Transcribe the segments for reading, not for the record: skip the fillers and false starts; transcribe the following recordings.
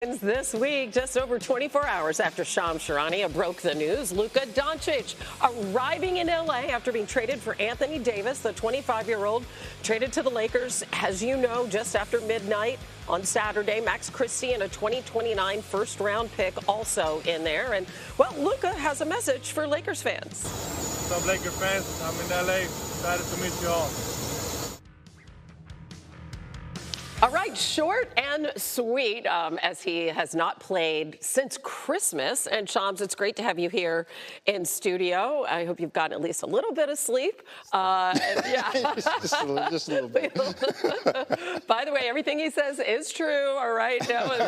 This week, just over 24 hours after Shams Charania broke the news, Luka Doncic arriving in L.A. after being traded for Anthony Davis, the 25-year-old, traded to the Lakers, as you know, just after midnight on Saturday. Max Christie and a 2029 first-round pick also in there. And, well, Luka has a message for Lakers fans. What's up, Lakers fans? I'm in L.A. Excited to meet you all. All right, short and sweet, as he has not played since Christmas. And Shams, it's great to have you here in studio. I hope you've gotten at least a little bit of sleep. Yeah. just a little bit. By the way, everything he says is true. All right,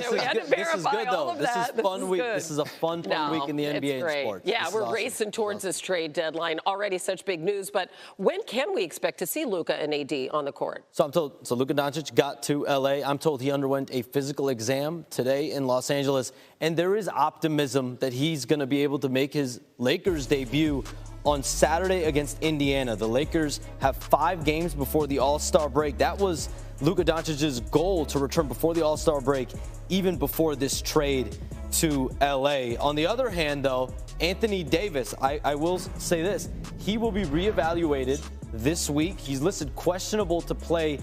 we had to verify all of that. This is fun week. This is a fun week in the NBA and sports. Yeah, we're racing towards this trade deadline. Already such big news. But when can we expect to see Luka and AD on the court? So I'm told. So Luka Doncic got to LA. I'm told he underwent a physical exam today in Los Angeles, and there is optimism that he's going to be able to make his Lakers debut on Saturday against Indiana. The Lakers have 5 games before the All-Star break. That was Luka Doncic's goal, to return before the All-Star break, even before this trade to LA. On the other hand, though, Anthony Davis, I will say this, he will be reevaluated this week. He's listed questionable to play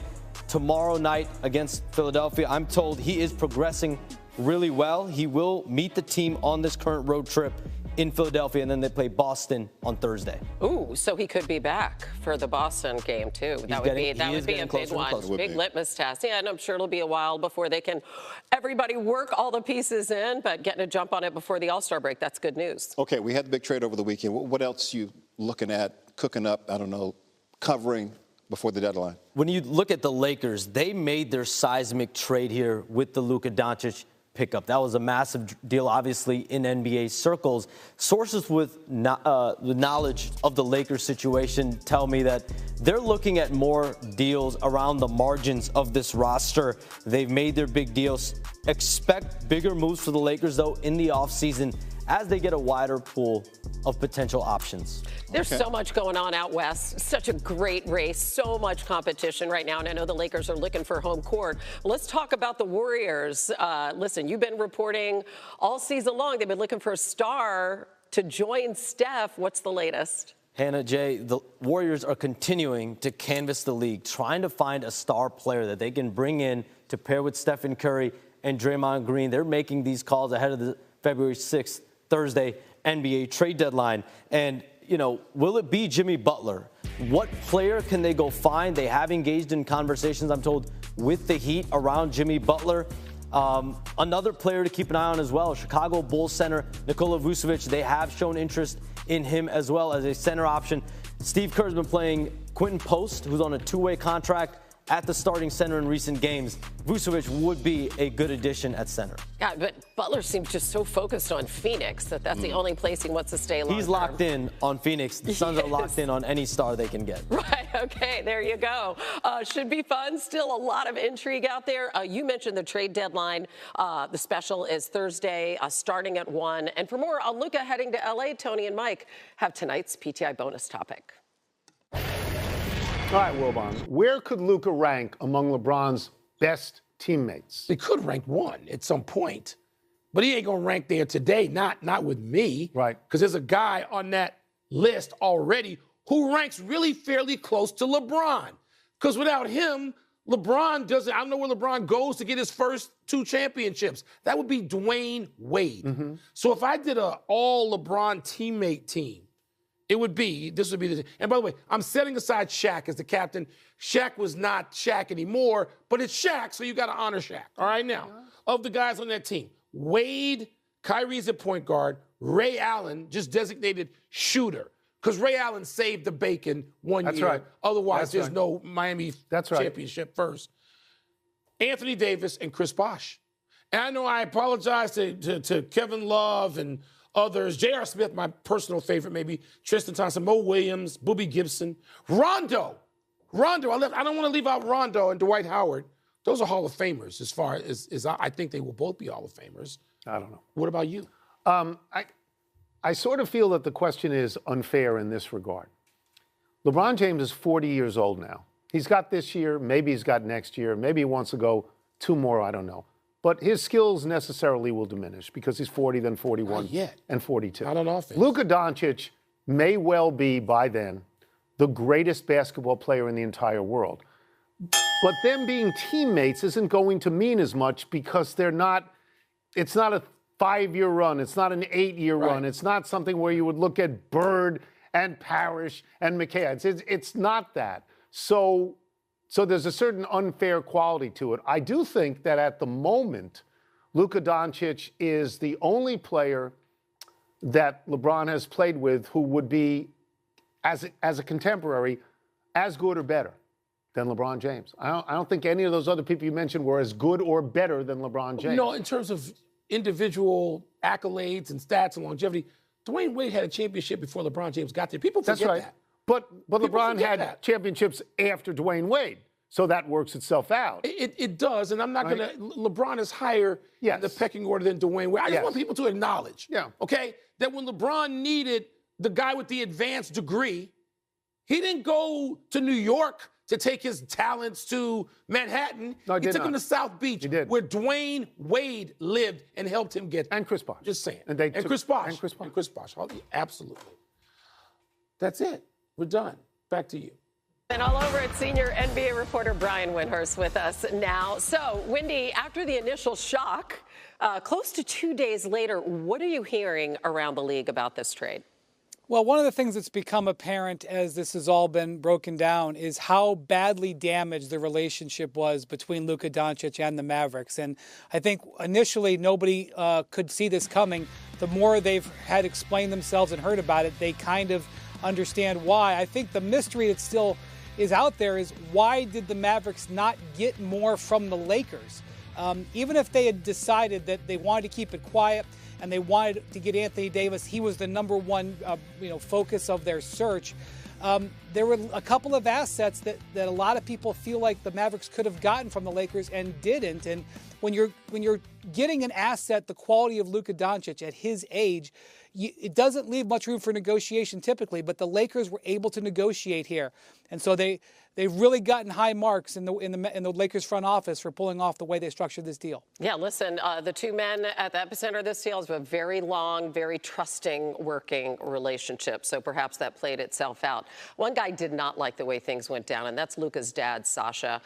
tomorrow night against Philadelphia. I'm told he is progressing really well. He will meet the team on this current road trip in Philadelphia, and then they play Boston on Thursday. Ooh, so he could be back for the Boston game, too. That would be a big one. Big litmus test. Yeah, and I'm sure it'll be a while before they can everybody work all the pieces in, but getting a jump on it before the All-Star break, that's good news. Okay, we had the big trade over the weekend. What else you looking at, cooking up, I don't know, covering before the deadline? When you look at the Lakers, they made their seismic trade here with the Luka Doncic pickup. That was a massive deal, obviously, in NBA circles. Sources with the knowledge of the Lakers situation tell me that they're looking at more deals around the margins of this roster. They've made their big deals. Expect bigger moves for the Lakers, though, in the offseason as they get a wider pool of potential options. There's so much going on out west. Such a great race. So much competition right now. And I know the Lakers are looking for home court. Let's talk about the Warriors. Listen, you've been reporting all season long. They've been looking for a star to join Steph. What's the latest? Hannah, Jay, the Warriors are continuing to canvass the league, trying to find a star player that they can bring in to pair with Stephen Curry and Draymond Green. They're making these calls ahead of the February 6th, Thursday, NBA trade deadline. And, you know, will it be Jimmy Butler? What player can they go find? They have engaged in conversations, I'm told, with the Heat around Jimmy Butler. Another player to keep an eye on as well, Chicago Bulls center Nikola Vucevic. They have shown interest in him as well as a center option. Steve Kerr's been playing Quentin Post, who's on a 2-way contract at the starting center in recent games. Vucevic would be a good addition at center. Yeah, but Butler seems just so focused on Phoenix that's the only place he wants to stay long. He's locked in on Phoenix. The Suns are locked in on any star they can get. Right, okay, there you go. Should be fun. Still a lot of intrigue out there. You mentioned the trade deadline. The special is Thursday, starting at 1. And for more on Luka heading to L.A., Tony and Mike have tonight's PTI bonus topic. All right, Wilbon, where could Luka rank among LeBron's best teammates? He could rank 1 at some point, but he ain't gonna rank there today. Not with me, right? Because there's a guy on that list already who ranks really fairly close to LeBron. Because without him, LeBron doesn't. I don't know where LeBron goes to get his first 2 championships. That would be Dwayne Wade. Mm-hmm. So if I did an all LeBron teammate team, this would be the, and by the way, I'm setting aside Shaq as the captain. Shaq was not Shaq anymore, but it's Shaq, so you got to honor Shaq. All right, now, of the guys on that team, Wade, Kyrie's at point guard, Ray Allen just designated shooter, because Ray Allen saved the bacon one year. Right. Otherwise, there's no Miami championship first. Anthony Davis and Chris Bosh. And I know I apologize to Kevin Love and others. J.R. Smith, my personal favorite, maybe. Tristan Thompson, Mo Williams, Boobie Gibson. Rondo, I don't want to leave out Rondo and Dwight Howard. Those are Hall of Famers as far as I think they will both be Hall of Famers. I don't know. What about you? I sort of feel that the question is unfair in this regard. LeBron James is 40 years old now. He's got this year, maybe he's got next year, maybe he wants to go 2 more, I don't know. but his skills necessarily will diminish because he's 40, then 41, and 42. Not on offense. Luka Doncic may well be, by then, the greatest basketball player in the entire world. But them being teammates isn't going to mean as much because they're not, it's not a 5-year run. It's not an 8-year run. It's not something where you would look at Bird and Parrish and McKay. It's not that. So there's a certain unfair quality to it. I do think that at the moment, Luka Doncic is the only player that LeBron has played with who would be, as a contemporary, as good or better than LeBron James. I don't think any of those other people you mentioned were as good or better than LeBron James. No, in terms of individual accolades and stats and longevity, Dwayne Wade had a championship before LeBron James got there. People forget that. But LeBron had championships after Dwayne Wade, so that works itself out. It does, and I'm not going to. LeBron is higher in the pecking order than Dwayne Wade. I just want people to acknowledge, okay, that when LeBron needed the guy with the advanced degree, he didn't go to New York to take his talents to Manhattan. No, he took him to South Beach, where Dwayne Wade lived and helped him get there. And Chris Bosh. Just saying. And Chris Bosh. And Chris Bosh. Absolutely. That's it. We're done. Back to you. And all over it, senior NBA reporter Brian Windhorst with us now. So, Wendy, after the initial shock, close to 2 days later, what are you hearing around the league about this trade? Well, one of the things that's become apparent as this has all been broken down is how badly damaged the relationship was between Luka Doncic and the Mavericks. And I think initially nobody could see this coming. The more they've had explained themselves and heard about it, they kind of understand why. I think the mystery that still is out there is why did the Mavericks not get more from the Lakers? Even if they had decided that they wanted to keep it quiet, and they wanted to get Anthony Davis. He was the number one, focus of their search. There were a couple of assets that a lot of people feel like the Mavericks could have gotten from the Lakers and didn't. And when you're getting an asset the quality of Luka Doncic at his age, it doesn't leave much room for negotiation typically. But the Lakers were able to negotiate here, and so they've really gotten high marks in the Lakers front office for pulling off the way they structured this deal. Yeah, listen, the two men at the epicenter of this deal have a very long, very trusting working relationship. So perhaps that played itself out. One guy did not like the way things went down, and that's Luka's dad, Sasha.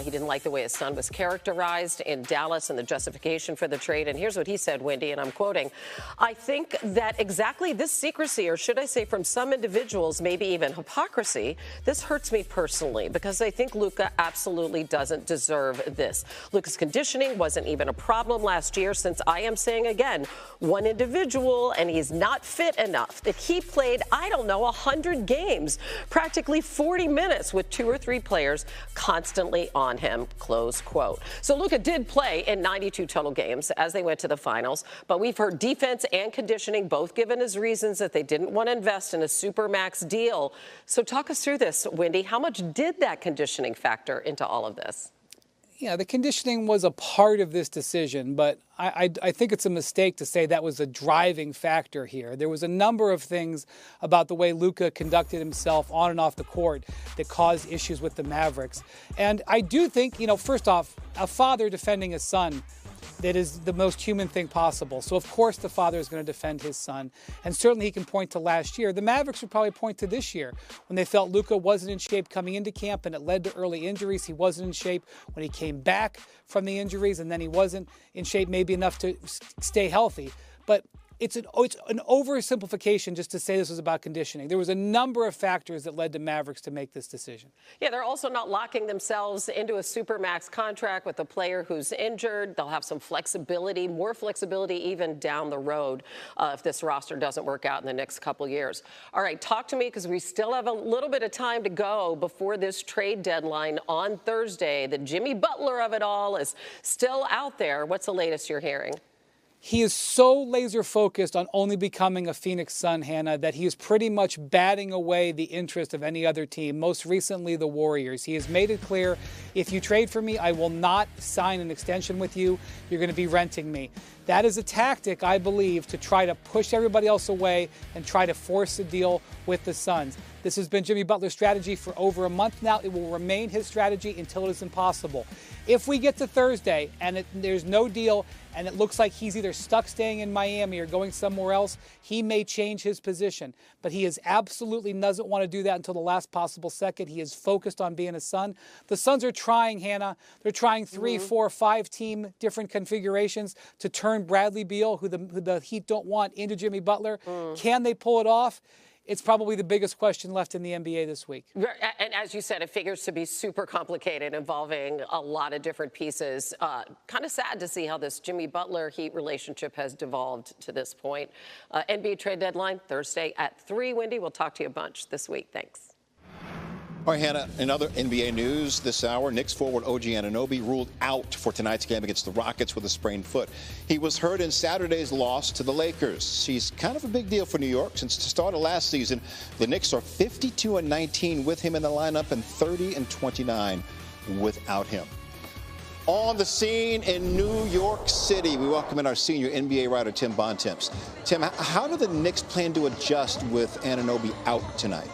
He didn't like the way his son was characterized in Dallas and the justification for the trade. And here's what he said, Wendy, and I'm quoting, "I think that exactly this secrecy, or should I say from some individuals, maybe even hypocrisy, this hurts me personally because I think Luka absolutely doesn't deserve this. Luka's conditioning wasn't even a problem last year, since I am saying again, one individual, and he's not fit enough, that he played, 100 games, practically 40 minutes with 2 or 3 players constantly on him," close quote. So Luka did play in 92 total games as they went to the finals, but we've heard defense and conditioning both given as reasons that they didn't want to invest in a supermax deal. So talk us through this, Wendy. How much did that conditioning factor into all of this? Yeah, the conditioning was a part of this decision, but I think it's a mistake to say that was a driving factor here. There was a number of things about the way Luka conducted himself on and off the court that caused issues with the Mavericks. And I do think, first off, a father defending his son, that is the most human thing possible. So, of course, the father is going to defend his son. And certainly he can point to last year. The Mavericks would probably point to this year when they felt Luka wasn't in shape coming into camp and it led to early injuries. He wasn't in shape when he came back from the injuries, and then he wasn't in shape maybe enough to stay healthy. But it's an oversimplification just to say this was about conditioning. There was a number of factors that led the Mavericks to make this decision. Yeah, they're also not locking themselves into a supermax contract with a player who's injured. They'll have some flexibility, more flexibility even down the road if this roster doesn't work out in the next couple years. All right, talk to me, because we still have a little bit of time to go before this trade deadline on Thursday. The Jimmy Butler of it all is still out there. What's the latest you're hearing? He is so laser focused on only becoming a Phoenix Sun, Hannah, that he is pretty much batting away the interest of any other team, most recently the Warriors. He has made it clear, if you trade for me, I will not sign an extension with you. You're going to be renting me. That is a tactic, I believe, to try to push everybody else away and try to force a deal with the Suns. This has been Jimmy Butler's strategy for over a month now. It will remain his strategy until it is impossible. If we get to Thursday and there's no deal and it looks like he's either stuck staying in Miami or going somewhere else, he may change his position. But he absolutely doesn't want to do that until the last possible second. He is focused on being a Sun. The Suns are trying, Hannah. They're trying 3, 4, 5 team different configurations to turn Bradley Beal, who the Heat don't want, into Jimmy Butler. Can they pull it off? It's probably the biggest question left in the NBA this week. And as you said, it figures to be super complicated, involving a lot of different pieces. Kind of sad to see how this Jimmy Butler-Heat relationship has devolved to this point. NBA trade deadline Thursday at 3. Wendy, we'll talk to you a bunch this week. Thanks. All right, Hannah, in other NBA news this hour, Knicks forward OG Anunoby ruled out for tonight's game against the Rockets with a sprained foot. He was hurt in Saturday's loss to the Lakers. He's kind of a big deal for New York since the start of last season, the Knicks are 52-19 with him in the lineup and 30-29 without him. On the scene in New York City, we welcome in our senior NBA writer, Tim Bontemps. Tim, how do the Knicks plan to adjust with Anunoby out tonight?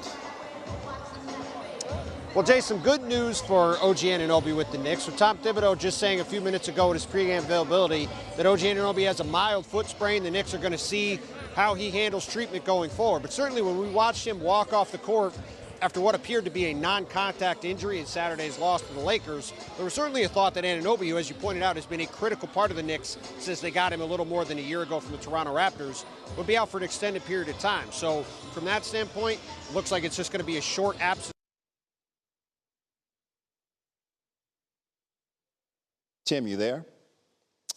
Well, Jay, some good news for OG Anunoby with the Knicks. With Tom Thibodeau just saying a few minutes ago at his pregame availability that OG Anunoby has a mild foot sprain. The Knicks are going to see how he handles treatment going forward. But certainly when we watched him walk off the court after what appeared to be a non-contact injury in Saturday's loss to the Lakers, there was certainly a thought that Anunoby, who, as you pointed out, has been a critical part of the Knicks since they got him a little more than a year ago from the Toronto Raptors, would be out for an extended period of time. So from that standpoint, it looks like it's just going to be a short absence. Tim, you there?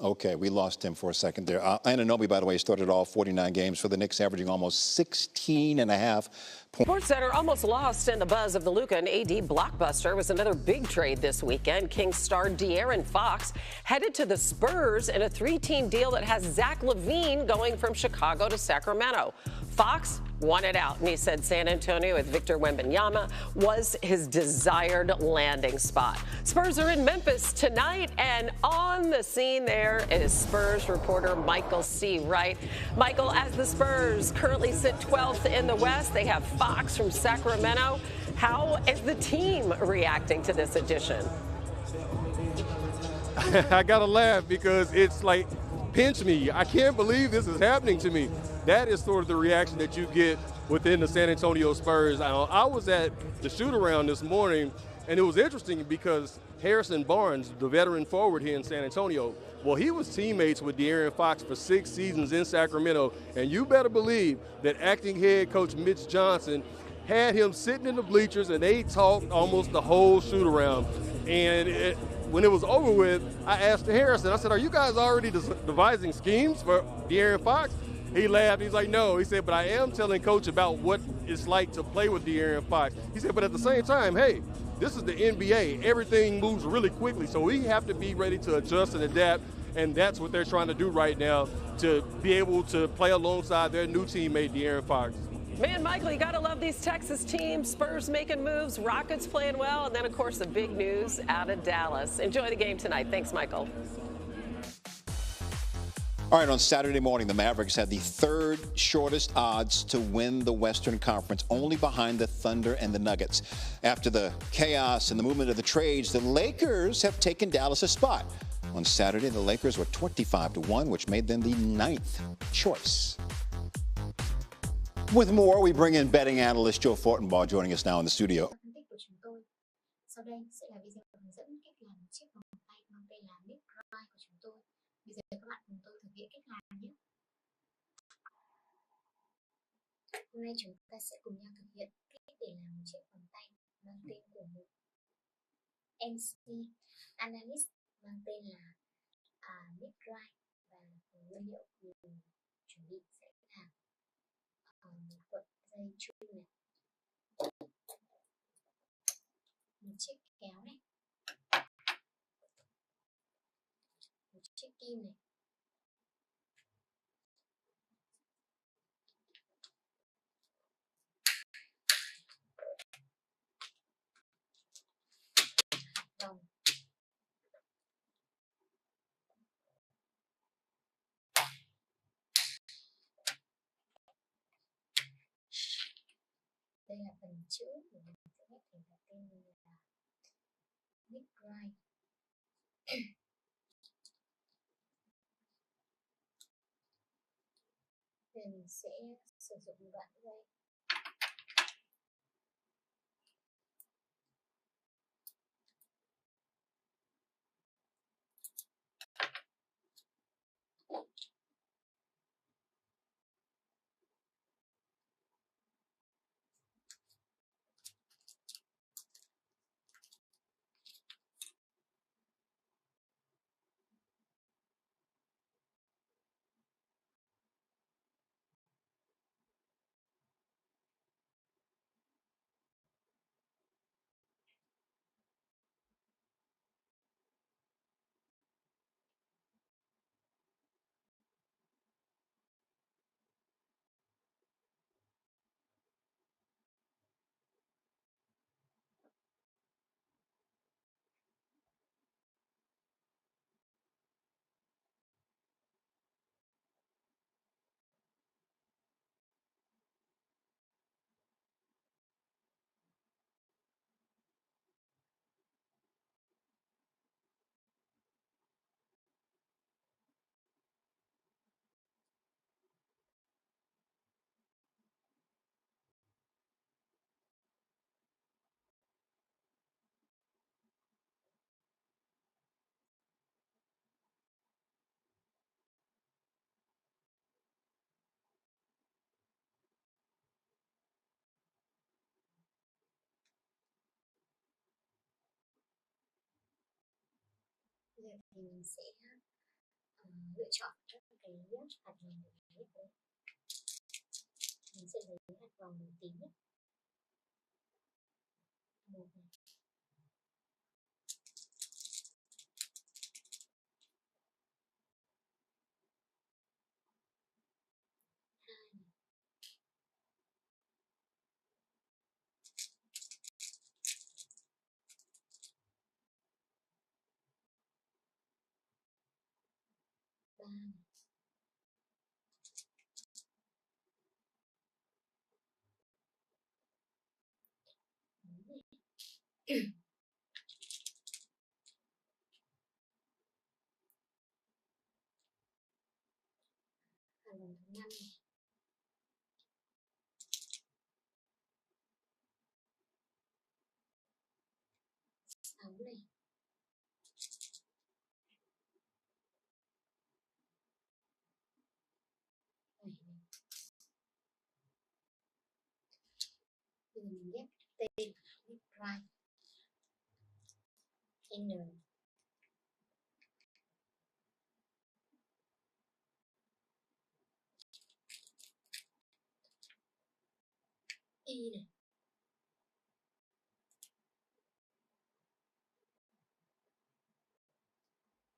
Okay, we lost Tim for a second there. Anunoby, by the way, started all 49 games for the Knicks, averaging almost 16 and a half points. SportsCenter almost lost in the buzz of the Luka and AD blockbuster. Was another big trade this weekend. Kings star De'Aaron Fox headed to the Spurs in a 3-team deal that has Zach LaVine going from Chicago to Sacramento. Fox wanted out, and he said San Antonio with Victor Wembanyama was his desired landing spot. Spurs are in Memphis tonight, and on the scene there is Spurs reporter Michael C. Wright. Michael, as the Spurs currently sit 12th in the West, they have Fox from Sacramento. How is the team reacting to this addition? I gotta laugh because it's like, pinch me. I can't believe this is happening to me. That is sort of the reaction that you get within the San Antonio Spurs. I was at the shoot-around this morning, and it was interesting because Harrison Barnes, the veteran forward here in San Antonio, well, he was teammates with De'Aaron Fox for 6 seasons in Sacramento, and you better believe that acting head coach Mitch Johnson had him sitting in the bleachers, and they talked almost the whole shoot-around. And when it was over with, I asked Harrison, I said, are you guys already devising schemes for De'Aaron Fox? He laughed. He's like, no. He said, but I am telling Coach about what it's like to play with De'Aaron Fox. He said, but at the same time, hey, this is the NBA. Everything moves really quickly, so we have to be ready to adjust and adapt, and that's what they're trying to do right now to be able to play alongside their new teammate, De'Aaron Fox. Man, Michael, you got to love these Texas teams. Spurs making moves, Rockets playing well, and then, of course, the big news out of Dallas. Enjoy the game tonight. Thanks, Michael. All right, on Saturday morning, the Mavericks had the 3rd shortest odds to win the Western Conference, only behind the Thunder and the Nuggets. After the chaos and the movement of the trades, the Lakers have taken Dallas a spot. On Saturday, the Lakers were 25-1, which made them the 9th choice. With more, we bring in betting analyst Joe Fortenbaugh joining us now in the studio. Bây giờ các bạn cùng tôi thực hiện cách làm nhé. Hôm nay chúng ta sẽ cùng nhau thực hiện cách để làm một chiếc vòng tay mang tên của một MC Analyst mang tên là Midright, và nguyên liệu mình chuẩn bị sẽ là một cuộn dây chun này, một chiếc kéo này, một chiếc kim này, vòng, Đây là phần chữ của mình sẽ ghép thành cái tên là Nick Wright. Thì mình sẽ sử dụng đoạn đây. Bây giờ thì mình sẽ lựa chọn các cái hạt vòng để ghép đây. Mình sẽ lấy hạt vòng đầu tiên nhất. Một này. Hai này. Ba này. Bốn này. Hạt vòng thứ năm này. Sáu này. Bảy này. Bây giờ mình ghép tên Right. N. Y này.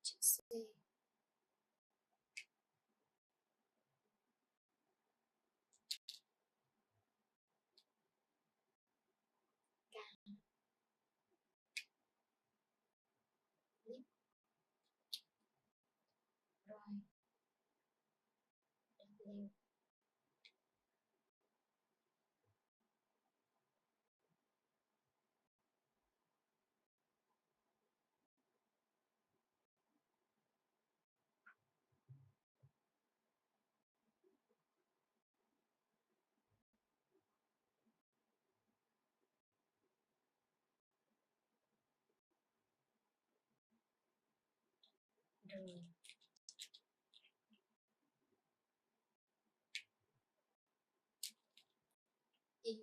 Chữ C. K. Lip. Rồi. W. Rồi. Y.